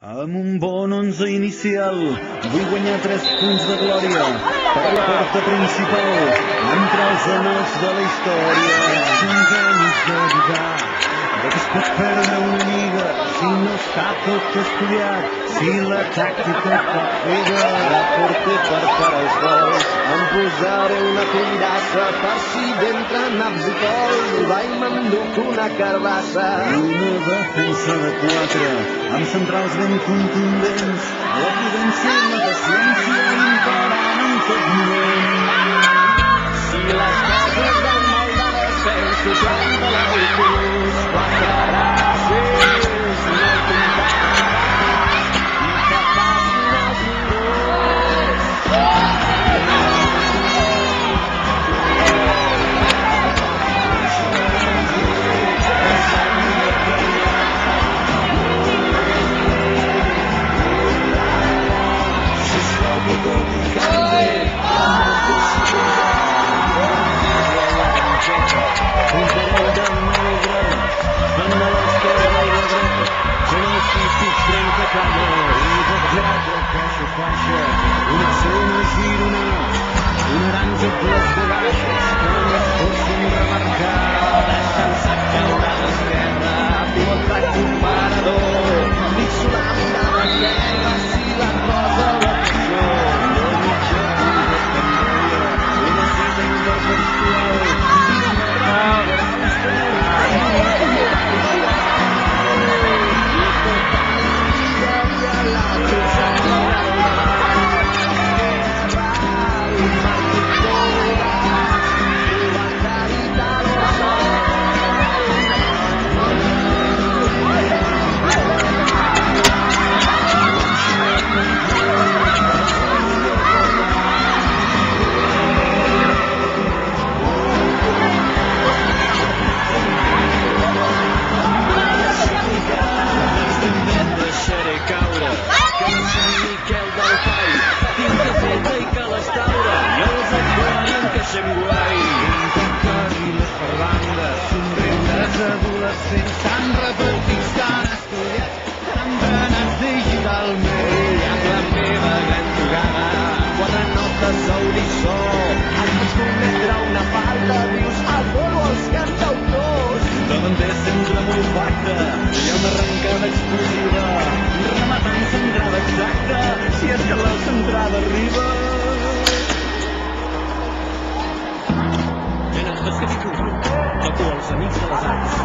Amb un bon 11 inicial, vull guanyar 3 punts de glòria per la porta principal, entre els anals de la història. S'enganis de dubtar de que es pot perdre una lliga si no està tot estudiat, si la tàctica pot fer la porter per parar els gols. Em posaré una cuirassa per si d'entre naps i cols vai m'enduc una carbassa. Una defensa de 4 amb centrals ben contundents, la prudència i la paciència imperant en tot moment. Si les coses van mal de descens, tothom de l'autobús, 4 gràcies, no comptarà, i que passin els minuts. Un parell de negre, van a l'esquerra i la dreta, són els típics trencacama i de teatre caixa faixa, un accent a Girona, un orange ples de baixes que no es forcen remarcar, deixant-se caure a l'esquerra, pilota comparador, dic tsunami de la terra, si la cosa va pitjor, no mitja de candeia, una cita intertextual, adolescents tan repartits, tan estudiats, tan venats digitalment. I amb la meva gran jugada, 4 notes a unisó, has vist cometre una falta, dius adoro els cantautors. Davanter sempre molt pacte, hi ha una arrencada explosiva, rematant centrada exacta, si és que la centrada arriba. Nena, vols que fiqui un grup? Toco els amics de les arts.